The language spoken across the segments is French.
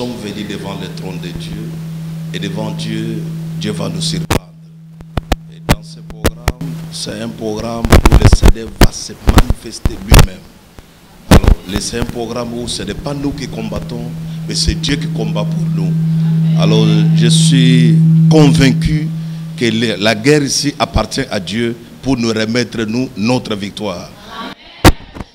sommes venus devant le trône de Dieu. Et devant Dieu, Dieu va nous surprendre. Et dans ce programme, c'est un programme où le Seigneur va se manifester lui-même. Alors, c'est un programme où ce n'est pas nous qui combattons, mais c'est Dieu qui combat pour nous. Alors, je suis convaincu que la guerre ici appartient à Dieu pour nous remettre, nous, notre victoire.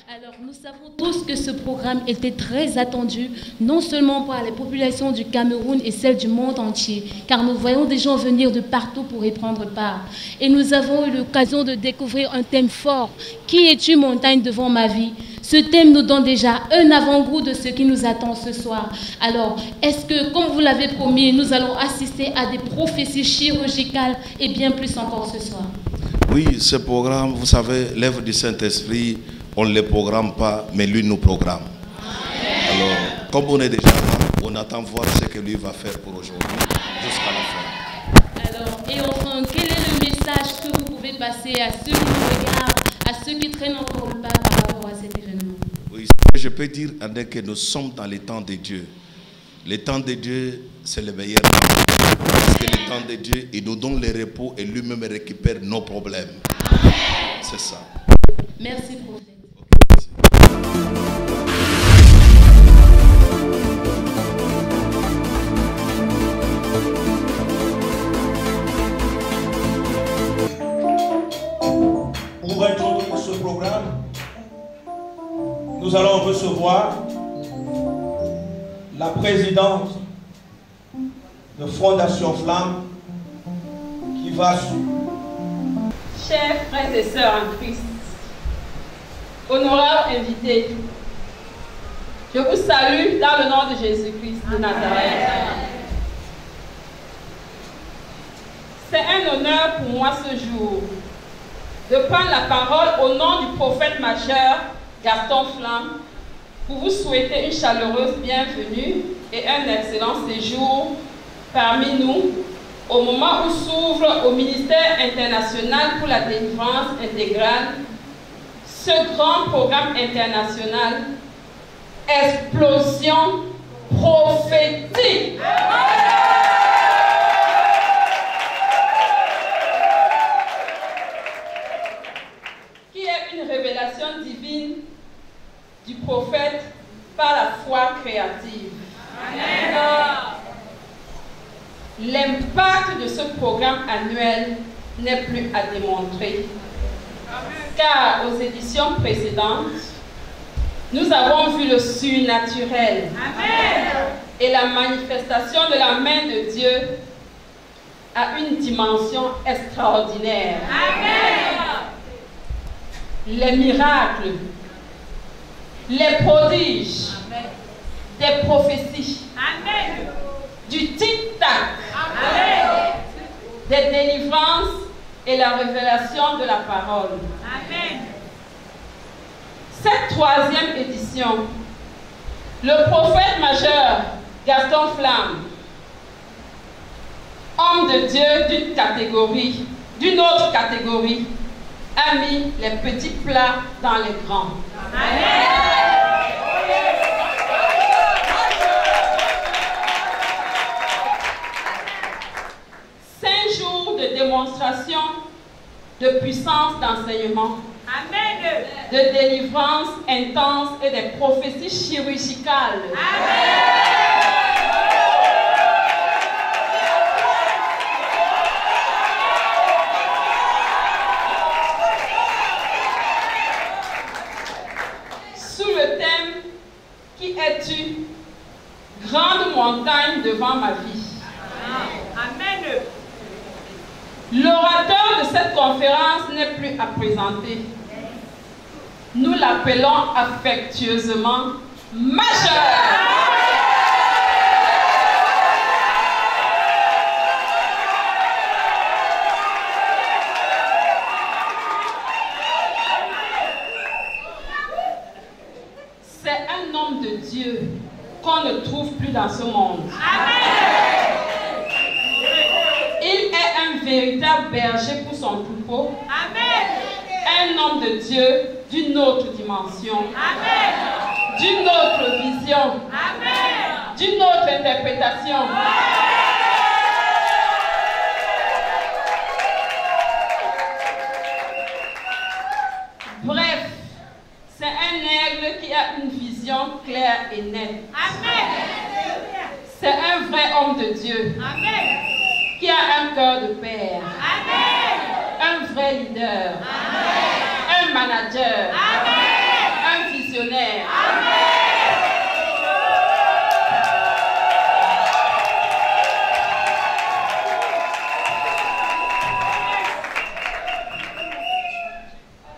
Alors, nous savons tous que ce programme était très attendu, non seulement par les populations du Cameroun et celles du monde entier, car nous voyons des gens venir de partout pour y prendre part. Et nous avons eu l'occasion de découvrir un thème fort. Qui es-tu, montagne, devant ma vie? Ce thème nous donne déjà un avant-goût de ce qui nous attend ce soir. Alors, est-ce que, comme vous l'avez promis, nous allons assister à des prophéties chirurgicales et bien plus encore ce soir? Oui, ce programme, vous savez, l'œuvre du Saint-Esprit, on ne le programme pas, mais lui nous programme. Alors, comme on est déjà là, on attend voir ce que lui va faire pour aujourd'hui, jusqu'à la fin. Alors, et enfin, quel est le message que vous pouvez passer à ceux qui nous regardent, à ceux qui traînent encore le pas par rapport à cet événement? Oui, je peux dire que nous sommes dans les temps de Dieu. Le temps de Dieu, c'est le meilleur temps. Parce que le temps de Dieu, il nous donne le repos et lui-même récupère nos problèmes. C'est ça. Merci, prophète. Pour introduire ce programme, nous allons recevoir la présidente de Fondation Flamme qui va suivre. Chers frères et sœurs en Christ, honorables invités, je vous salue dans le nom de Jésus-Christ de Nazareth. C'est un honneur pour moi ce jour de prendre la parole au nom du prophète majeur Gaston Flamme pour vous souhaiter une chaleureuse bienvenue et un excellent séjour parmi nous au moment où s'ouvre au ministère international pour la délivrance intégrale ce grand programme international Explosion prophétique. Qui est une révélation divine du prophète par la foi créative. L'impact de ce programme annuel n'est plus à démontrer. Car aux éditions précédentes, nous avons vu le surnaturel et la manifestation de la main de Dieu à une dimension extraordinaire. Les miracles, les prodiges, des prophéties, du tic-tac, des délivrances et la révélation de la parole. Cette troisième édition, le prophète majeur Gaston Flamme, homme de Dieu d'une autre catégorie, a mis les petits plats dans les grands. De démonstration, de puissance d'enseignement, de délivrance intense et des prophéties chirurgicales. Sous le thème « Qui es-tu? Grande montagne devant ma vie ». L'orateur de cette conférence n'est plus à présenter. Nous l'appelons affectueusement Majeur. C'est un homme de Dieu qu'on ne trouve plus dans ce monde. Il est un véritable berger pour son troupeau. Un homme de Dieu d'une autre dimension. D'une autre vision. d'une autre interprétation. Bref, c'est un aigle qui a une vision claire et nette. Amen. C'est un vrai homme de Dieu. Amen. Qui a un cœur de père. Amen. Un vrai leader. Amen. Un manager. Amen. Un visionnaire. Amen.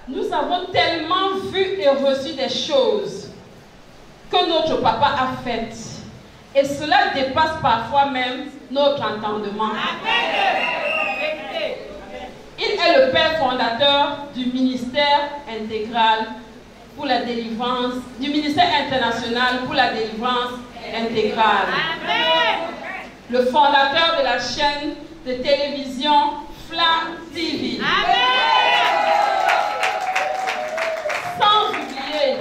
Nous avons tellement vu et reçu des choses que notre papa a faites. Et cela dépasse parfois même notre entendement. Il est le père fondateur du ministère intégral pour la délivrance, du ministère international pour la délivrance intégrale. Le fondateur de la chaîne de télévision Flamme TV. Sans oublier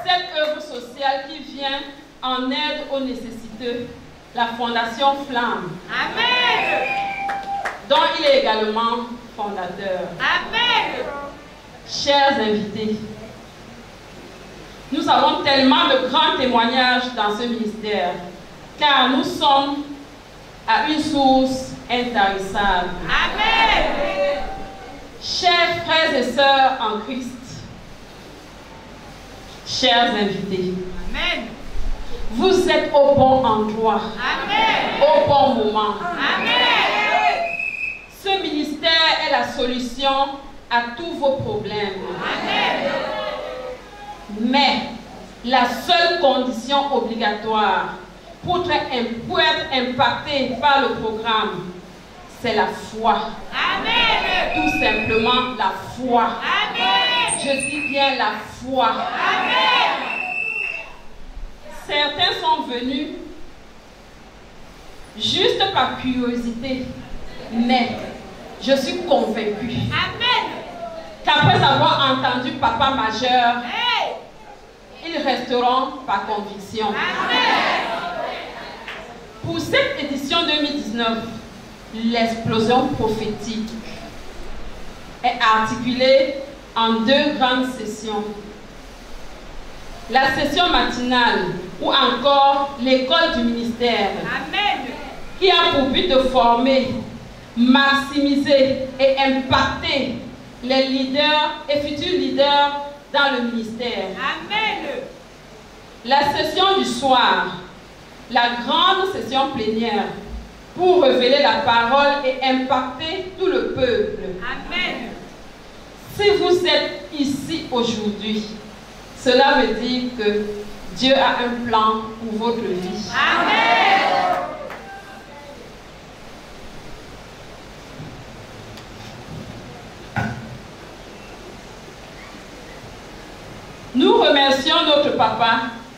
cette œuvre sociale qui vient en aide aux nécessiteux, la Fondation Flamme, Amen. Dont il est également fondateur. Amen. Chers invités, nous avons tellement de grands témoignages dans ce ministère, car nous sommes à une source intarissable. Amen. Chers frères et sœurs en Christ, chers invités, Amen. Vous êtes au bon endroit, Amen. Au bon moment. Amen. Ce ministère est la solution à tous vos problèmes. Amen. Mais la seule condition obligatoire pour être impacté par le programme, c'est la foi. Amen. Tout simplement la foi. Amen. Je dis bien la foi. Amen. Certains sont venus juste par curiosité, mais je suis convaincue qu'après avoir entendu Papa Majeur, ils resteront par conviction. Amen. Pour cette édition 2019, l'explosion prophétique est articulée en 2 grandes sessions. La session matinale ou encore l'école du ministère, Amen. Qui a pour but de former, maximiser et impacter les leaders et futurs leaders dans le ministère. Amen. La session du soir, la grande session plénière pour révéler la parole et impacter tout le peuple. Amen. Si vous êtes ici aujourd'hui, cela veut dire que Dieu a un plan pour votre vie. Amen. Nous remercions notre papa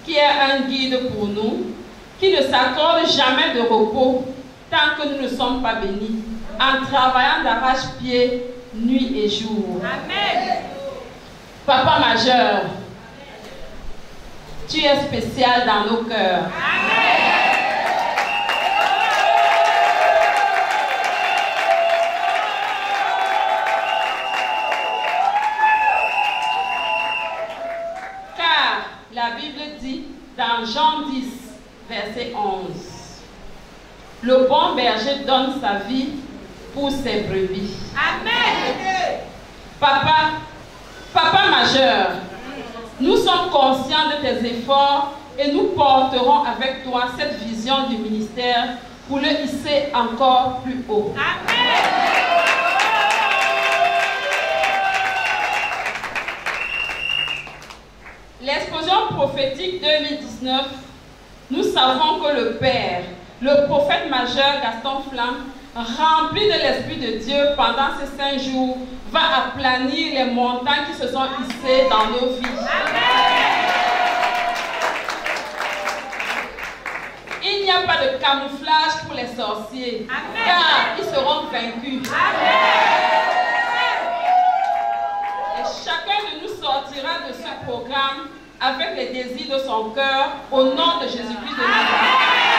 qui est un guide pour nous, qui ne s'accorde jamais de repos tant que nous ne sommes pas bénis, en travaillant d'arrache-pied nuit et jour. Amen. Papa Majeur, tu es spécial dans nos cœurs. Amen. Car la Bible dit dans Jean 10, verset 11, le bon berger donne sa vie pour ses brebis. Amen. Papa Majeur, nous sommes conscients de tes efforts et nous porterons avec toi cette vision du ministère pour le hisser encore plus haut. Amen. L'explosion prophétique 2019, nous savons que le Père, le prophète majeur Gaston Flamme, rempli de l'Esprit de Dieu pendant ces 5 jours, va aplanir les montagnes qui se sont hissées dans nos vies. Amen. Il n'y a pas de camouflage pour les sorciers. Amen. Car ils seront vaincus. Amen. Et chacun de nous sortira de ce programme avec les désirs de son cœur au nom de Jésus-Christ de Nazareth.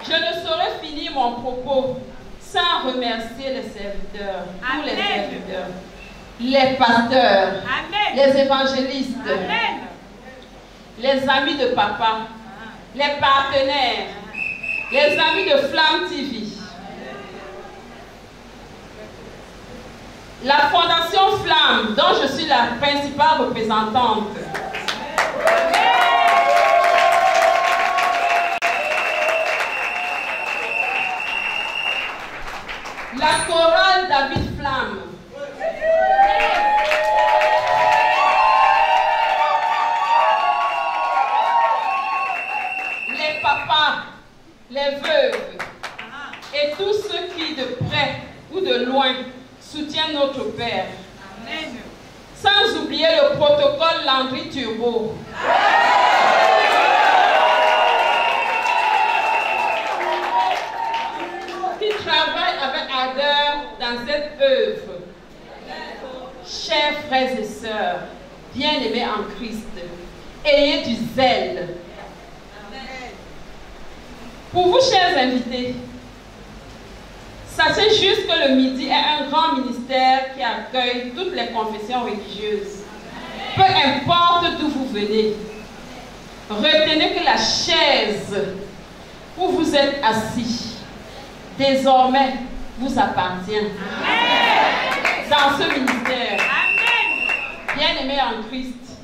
Je ne saurais finir mon propos sans remercier les serviteurs, tous les serviteurs, les pasteurs, les évangélistes, les amis de papa, les partenaires, les amis de Flamme TV, la Fondation Flamme, dont je suis la principale représentante. La chorale David Flamme. Les papas, les veuves et tous ceux qui de près ou de loin soutiennent notre Père. Amen. Sans oublier le protocole Landry Turbo. Qui travaille avec ardeur dans cette œuvre. Chers frères et sœurs, bien-aimés en Christ, ayez du zèle. Pour vous, chers invités, sachez juste que le Midi est un grand ministère qui accueille toutes les confessions religieuses. Peu importe d'où vous venez, retenez que la chaise où vous êtes assis, désormais, vous appartient. Amen. Dans ce ministère. Bien-aimés en Christ,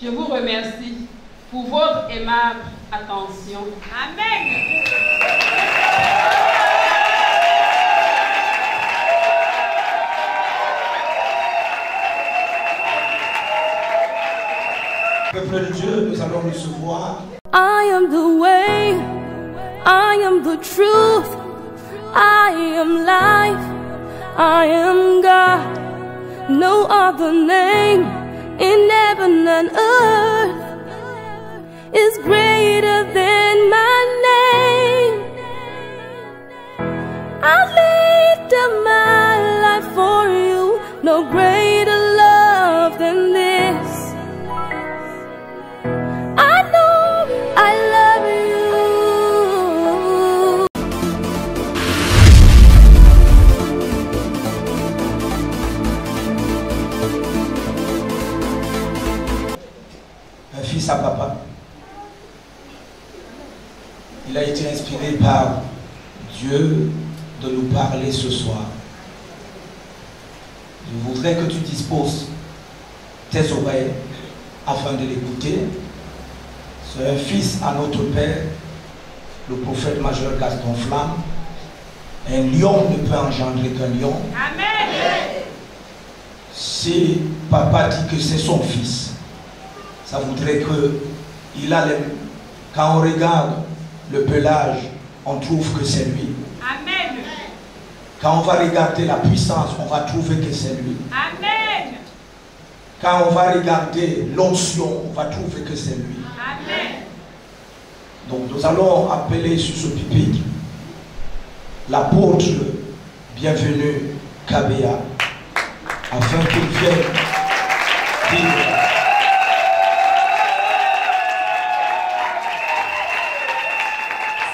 je vous remercie pour votre aimable attention. Amen. Peuple de Dieu, nous allons recevoir. I am the way, I am the truth, I am life, I am God. No other name in heaven and earth is greater than my name. I laid down my life for you, no greater love than this. I know I love you. Un fils à papa. Il a été inspiré par Dieu de nous parler ce soir. Je voudrais que tu disposes tes oreilles afin de l'écouter. C'est un fils à notre Père, le prophète majeur Gaston Flamme. Un lion ne peut engendrer qu'un lion. Amen. Si papa dit que c'est son fils, ça voudrait que il a les... Quand on regarde le pelage, on trouve que c'est lui. Amen. Quand on va regarder la puissance, on va trouver que c'est lui. Amen. Quand on va regarder l'onction, on va trouver que c'est lui. Amen. Donc nous allons appeler sur ce pupitre l'apôtre bienvenu Kabea afin qu'il vienne dire.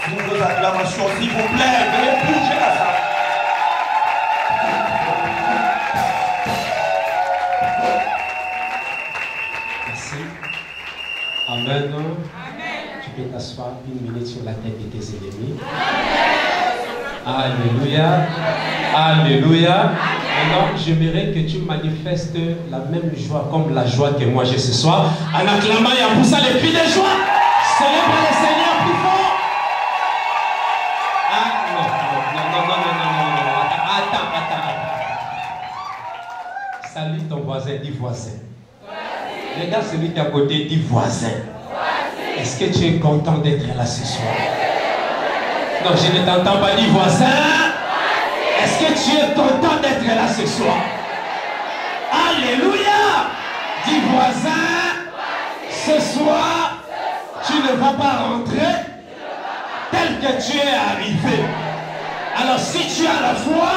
Sous vos acclamations, s'il vous plaît, venez bouger la salle. Merci. Amen. Amen. Tu peux t'asseoir une minute sur la tête de tes ennemis. Amen. Alléluia. Amen. Alléluia. Maintenant, j'aimerais que tu manifestes la même joie comme la joie que moi j'ai ce soir. En acclamant et en poussant les cris de joie. Célèbre le Seigneur plus fort. Ah non. Attends. Salut ton voisin, dis voisin. Regarde celui qui est à côté, dis voisin. Est-ce que tu es content d'être là ce soir? Non, je ne t'entends pas, dis voisin. Est-ce que tu es content d'être là ce soir? Alléluia. Dis voisin. Ce soir, tu ne vas pas rentrer tel que tu es arrivé. Alors si tu as la foi,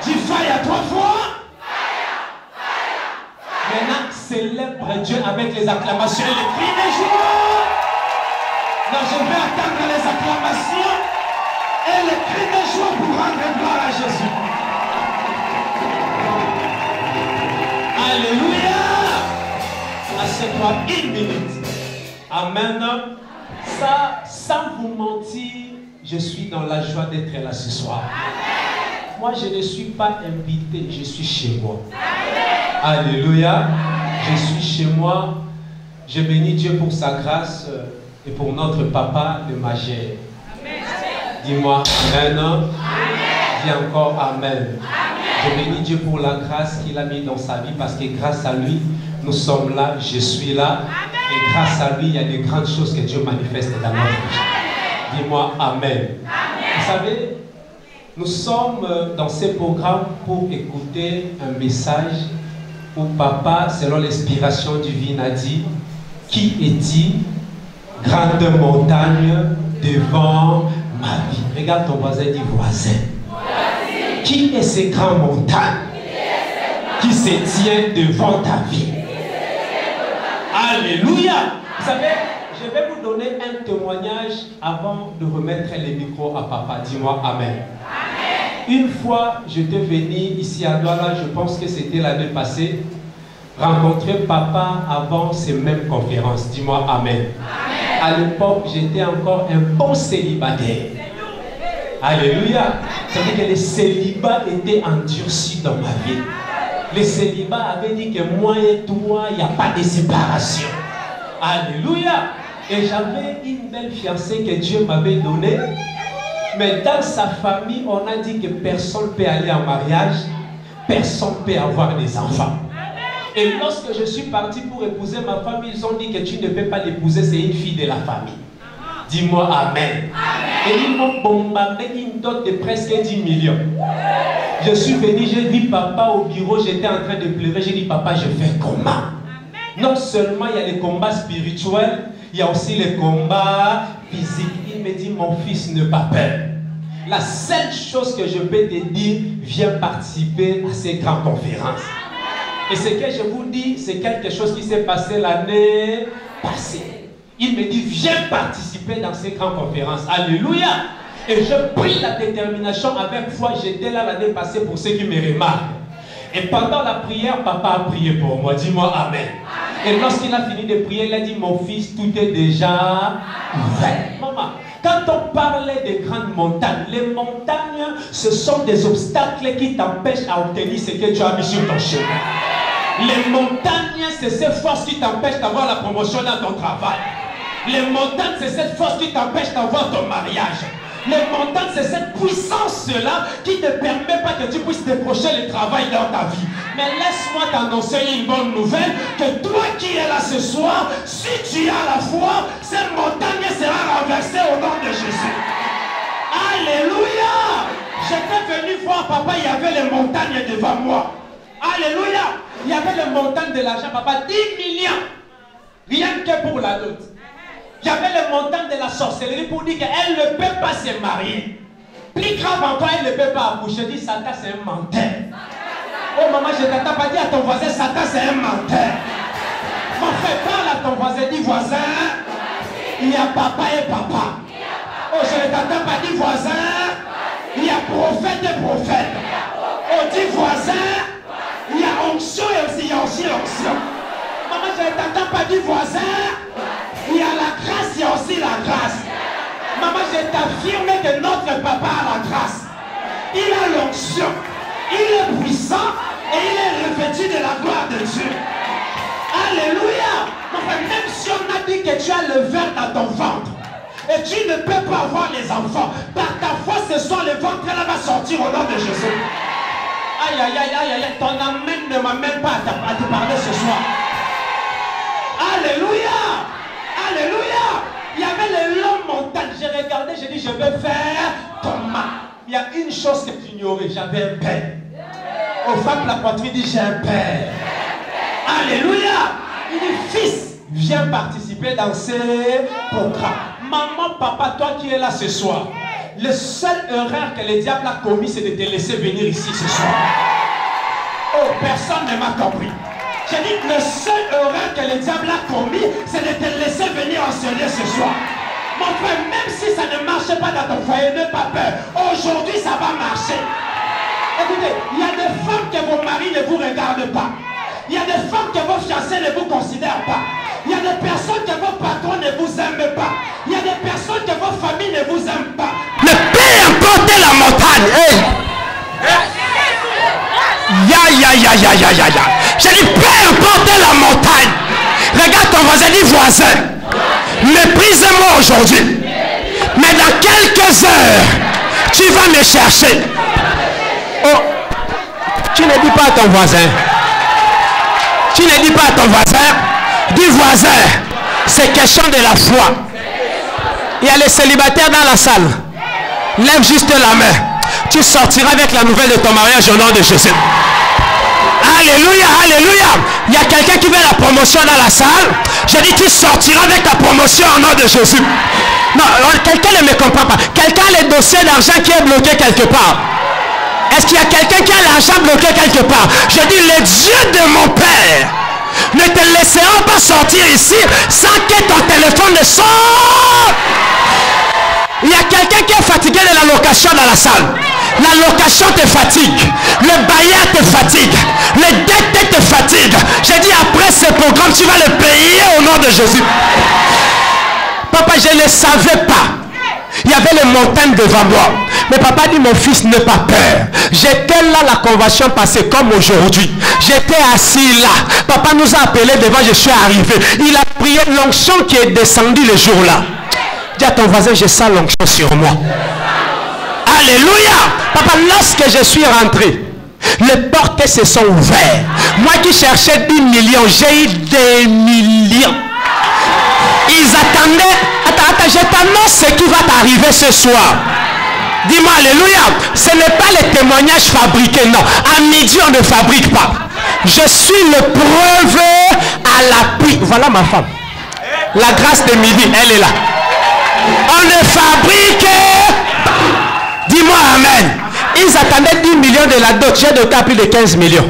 dis faille à 3 fois. Maintenant, célèbre Dieu avec les acclamations et les cris de joie. Non, je vais attendre les acclamations. Et le cri de joie pour rendre gloire à Jésus. Alléluia. Assieds-toi 1 minute. Amen. Ça, sans vous mentir, je suis dans la joie d'être là ce soir. Amen. Moi, je ne suis pas invité, je suis chez moi. Amen. Alléluia. Je suis chez moi. Je bénis Dieu pour sa grâce et pour notre papa, le majeur. Dis-moi Amen. Amen. Dis encore Amen. Amen. Je bénis Dieu pour la grâce qu'il a mis dans sa vie parce que grâce à lui, nous sommes là, je suis là. Amen. Et grâce à lui, il y a de grandes choses que Dieu manifeste dans notre vie. Dis-moi Amen. Amen. Vous savez, nous sommes dans ce programme pour écouter un message où papa, selon l'inspiration divine, a dit: qui est-il, grande montagne devant ma vie? Regarde ton voisin, dis voisin. Voici. Qui est ces grandes montagnes qui se tient devant ta vie? Alléluia. Vous savez, je vais vous donner un témoignage avant de remettre les micros à papa. Dis-moi Amen. Amen. Une fois, j'étais venu ici à Douala, je pense que c'était l'année passée, rencontrer papa avant ces mêmes conférences. Dis-moi Amen. Amen. À l'époque, j'étais encore un bon célibataire. Alléluia. C'est-à-dire que le célibat était endurci dans ma vie. Le célibat avait dit que moi et toi, il n'y a pas de séparation. Alléluia. Et j'avais une belle fiancée que Dieu m'avait donnée. Mais dans sa famille, on a dit que personne ne peut aller en mariage. Personne ne peut avoir des enfants. Et lorsque je suis parti pour épouser ma femme, ils ont dit que tu ne peux pas l'épouser, c'est une fille de la famille. Dis-moi Amen. Amen. Et ils m'ont bombardé une dot de presque 10 millions. Je suis venu, j'ai vu papa au bureau, j'étais en train de pleurer, j'ai dit papa, je fais comment? Amen. Non seulement il y a les combats spirituels, il y a aussi les combats physiques. Il me dit mon fils, ne pas peur. La seule chose que je peux te dire, viens participer à ces grandes conférences. Et ce que je vous dis, c'est quelque chose qui s'est passé l'année passée. Il me dit, viens participer dans ces grandes conférences. Alléluia. Et je pris la détermination avec foi. J'étais là l'année passée pour ceux qui me remarquent. Et pendant la prière, papa a prié pour moi. Dis-moi Amen. Amen. Et lorsqu'il a fini de prier, il a dit, mon fils, tout est déjà fait. Maman, quand on parlait des grandes montagnes, les montagnes, ce sont des obstacles qui t'empêchent à obtenir ce que tu as mis sur ton chemin. Les montagnes, c'est ces forces qui t'empêchent d'avoir la promotion dans ton travail. Les montagnes, c'est cette force qui t'empêche d'avoir ton mariage. Les montagnes, c'est cette puissance-là qui ne te permet pas que tu puisses décrocher le travail dans ta vie. Mais laisse-moi t'annoncer une bonne nouvelle, que toi qui es là ce soir, si tu as la foi, cette montagne sera renversée au nom de Jésus. Alléluia. J'étais venu voir papa, il y avait les montagnes devant moi. Alléluia. Il y avait les montagnes de l'argent, papa, 10 millions. Rien que pour la dot. Il y avait les montagnes de la sorcellerie pour dire qu'elle ne peut pas se marier. Plus grave encore, elle ne peut pas accoucher. Je dis, Satan, c'est un menteur. Oh maman, je ne t'entends pas dire à ton voisin, Satan, c'est un menteur. Mon frère, parle à ton voisin, dis voisin, il y a papa et papa. Oh, je ne t'entends pas dire voisin, il y a prophète et prophète. Oh, dis voisin, il y a onction et aussi, il y a aussi l'onction. Maman, je ne t'entends pas dire voisin, il y a la grâce, il y a aussi la grâce. Maman, je t'affirme que notre papa a la grâce. Il a l'onction. Il est puissant et il est revêtu de la gloire de Dieu. Alléluia. Même si on a dit que tu as le verre dans ton ventre et tu ne peux pas avoir les enfants, par ta foi ce soir le ventre là va sortir au nom de Jésus. Aïe aïe aïe aïe aïe, ton amène ne m'amène pas à te parler ce soir. Alléluia. Alléluia. Il y avait les longues montagnes. J'ai regardé, j'ai dit, je vais faire comment. Il y a une chose que tu ignorais, j'avais un père. Au fond de la poitrine, dit, j'ai un père. Alléluia. Il dit, fils, viens participer dans ces programmes. Maman, papa, toi qui es là ce soir, le seul erreur que le diable a commis, c'est de te laisser venir ici ce soir. Oh, personne ne m'a compris. J'ai dit que le seul erreur que le diable a commis, c'est de te laisser venir enseigner ce soir. Mon Mon frère, même si ça ne marche pas dans ton foyer, n'aie pas peur. Aujourd'hui, ça va marcher. Écoutez, il y a des femmes que vos maris ne vous regardent pas. Il y a des femmes que vos fiancés ne vous considèrent pas. Il y a des personnes que vos patrons ne vous aiment pas. Il y a des personnes que vos familles ne vous aiment pas. Mais peu importe la montagne. Hey. J'ai dit peu importe la montagne. Regarde ton voisin, dis voisin. Méprise-moi aujourd'hui. Mais dans quelques heures, tu vas me chercher. Oh, tu ne dis pas à ton voisin. Tu ne dis pas à ton voisin. Dis voisin. C'est question de la foi. Il y a les célibataires dans la salle. Lève juste la main. Tu sortiras avec la nouvelle de ton mariage au nom de Jésus. Alléluia, alléluia. Il y a quelqu'un qui veut la promotion dans la salle. Je dis tu sortiras avec ta promotion au nom de Jésus. Non, quelqu'un ne me comprend pas. Quelqu'un a les dossiers d'argent qui est bloqué quelque part. Est-ce qu'il y a quelqu'un qui a l'argent bloqué quelque part? Je dis le Dieu de mon Père ne te laisseront pas sortir ici sans que ton téléphone ne sorte. Il y a quelqu'un qui est fatigué de la location dans la salle. La location te fatigue. Le bailleur te fatigue. Les dettes te fatiguent. J'ai dit après ce programme, tu vas le payer au nom de Jésus. Papa, je ne savais pas. Il y avait les montagnes devant moi. Mais papa dit, mon fils, n'aie pas peur. J'étais là la convention passée comme aujourd'hui. J'étais assis là. Papa nous a appelés devant, je suis arrivé. Il a prié l'onction qui est descendue le jour-là. Dis à ton voisin, je sens l'onction sur moi. Alléluia. Papa, lorsque je suis rentré, les portes se sont ouvertes. Moi qui cherchais 10 millions, j'ai eu des millions. Ils attendaient. Attends, je t'annonce ce qui va t'arriver ce soir. Dis-moi alléluia. Ce n'est pas les témoignages fabriqués, non. À midi, on ne fabrique pas. Je suis le preuve à l'appui. Voilà ma femme. La grâce de midi, elle est là. On ne fabrique. Dis-moi amen. Ils attendaient 10 millions de la dot. J'ai doté à plus de 15 millions.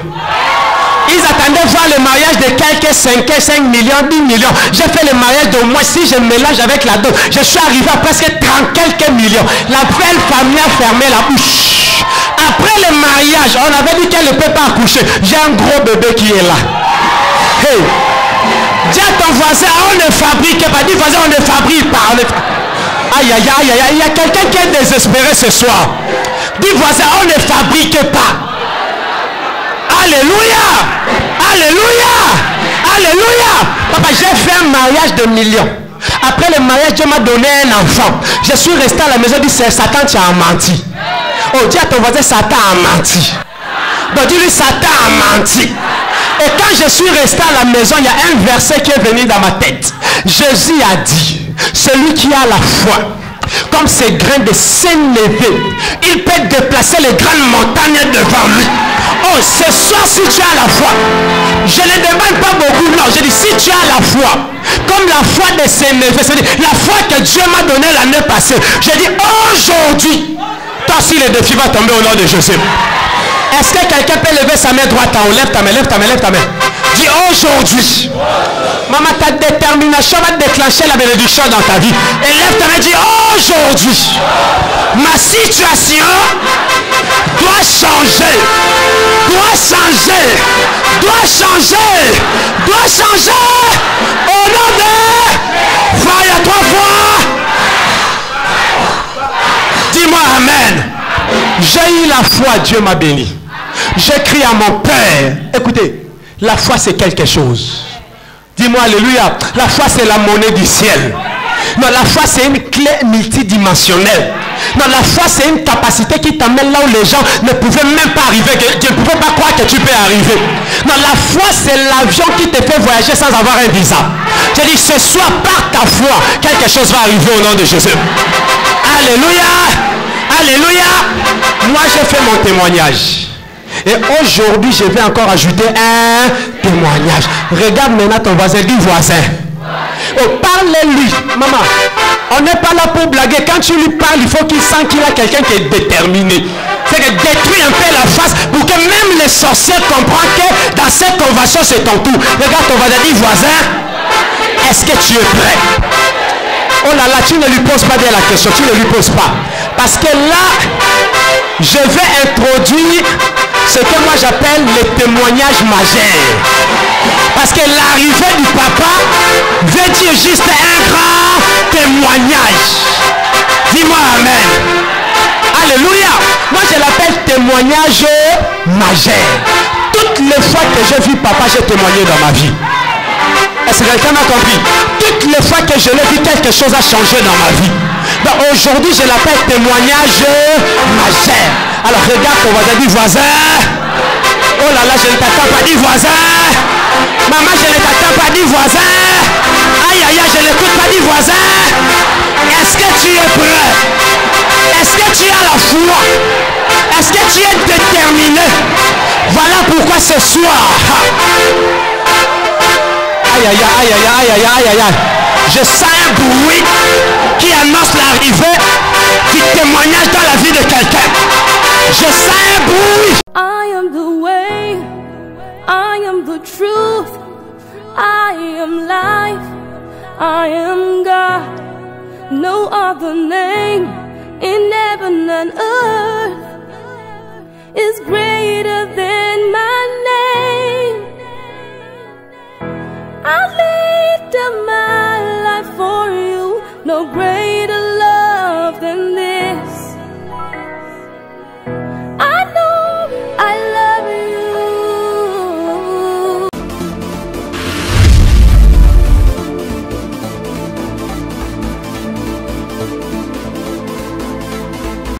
Ils attendaient voir le mariage de quelques 5 millions, 10 millions. J'ai fait le mariage de moi. Si je mélange avec la dot, je suis arrivé à presque 30 quelques millions. La belle famille a fermé la bouche. Après le mariage, on avait dit qu'elle ne peut pas accoucher. J'ai un gros bébé qui est là. Hey. Dis à ton voisin, on ne fabrique pas. Dis voisin, on ne fabrique pas. Aïe, aïe, aïe, aïe. Il y a quelqu'un qui est désespéré ce soir. Dis voisin, on ne fabrique pas. Alléluia. Alléluia. Alléluia. Papa, j'ai fait un mariage de millions. Après le mariage, Dieu m'a donné un enfant. Je suis resté à la maison, dit c'est Satan, tu as menti. Oh, dis à ton voisin, Satan a menti. Donc dis-lui, Satan a menti. Et quand je suis resté à la maison, il y a un verset qui est venu dans ma tête. Jésus a dit, celui qui a la foi, comme ces grains de s'élever, il peut déplacer les grandes montagnes devant lui. Oh, ce soir, si tu as la foi, je ne demande pas beaucoup, non, je dis si tu as la foi, comme la foi de s'élever, c'est-à-dire la foi que Dieu m'a donnée l'année passée, je dis aujourd'hui, toi aussi le défi va tomber au nom de Jésus. Est-ce que quelqu'un peut lever sa main droite en haut? Lève ta main, lève ta main, lève ta main. Dis aujourd'hui. Maman, ta détermination va déclencher la bénédiction dans ta vie. Et lève ta main, dis aujourd'hui. Ma situation doit changer. Doit changer. Doit changer. Doit changer. Au nom de... Voyez à 3 fois. Dis-moi amen. J'ai eu la foi, Dieu m'a béni. J'ai crié à mon Père. Écoutez, la foi c'est quelque chose. Dis-moi alléluia. La foi c'est la monnaie du ciel. Non, la foi c'est une clé multidimensionnelle. Non, la foi c'est une capacité qui t'amène là où les gens ne pouvaient même pas arriver. Tu ne pouvais pas croire que tu peux arriver. Non, la foi c'est l'avion qui te fait voyager sans avoir un visa. Je dis ce soir par ta foi, quelque chose va arriver au nom de Jésus. Alléluia. Alléluia. Moi j'ai fait mon témoignage. Et aujourd'hui je vais encore ajouter un témoignage. Regarde maintenant ton voisin, dis voisin. Oh, parle-lui. Maman, on n'est pas là pour blaguer. Quand tu lui parles, il faut qu'il sente qu'il a quelqu'un qui est déterminé. C'est que détruis un peu la face pour que même les sorciers comprennent que dans cette convention c'est ton tour. Regarde ton voisin, dis voisin. Est-ce que tu es prêt? Oh là là, tu ne lui poses pas bien la question, tu ne lui poses pas. Parce que là, je vais introduire ce que moi j'appelle le témoignage majeur. Parce que l'arrivée du papa veut dire juste un grand témoignage. Dis-moi amen. Alléluia. Moi je l'appelle témoignage majeur. Toutes les fois que j'ai vu papa, j'ai témoigné dans ma vie. Est-ce que quelqu'un m'a compris? Toutes les fois que je l'ai vu, quelque chose a changé dans ma vie. Donc aujourd'hui, je l'appelle témoignage majeur. Alors regarde ton voisin, dis voisin. Oh là là, je ne t'attends pas, dis voisin. Maman, je ne t'attends pas, dis voisin. Aïe aïe aïe, je n'écoute pas, dis voisin. Est-ce que tu es prêt? Est-ce que tu as la foi? Est-ce que tu es déterminé? Voilà pourquoi ce soir. Aïe aïe aïe aïe aïe aïe aïe aïe aïe. Je sens un bruit qui annonce l'arrivée du témoignage dans la vie de quelqu'un. Je sens un bruit. I am the way, I am the truth, I am life, I am God. No other name in heaven and earth is greater than my name. I laid down my life for you, no greater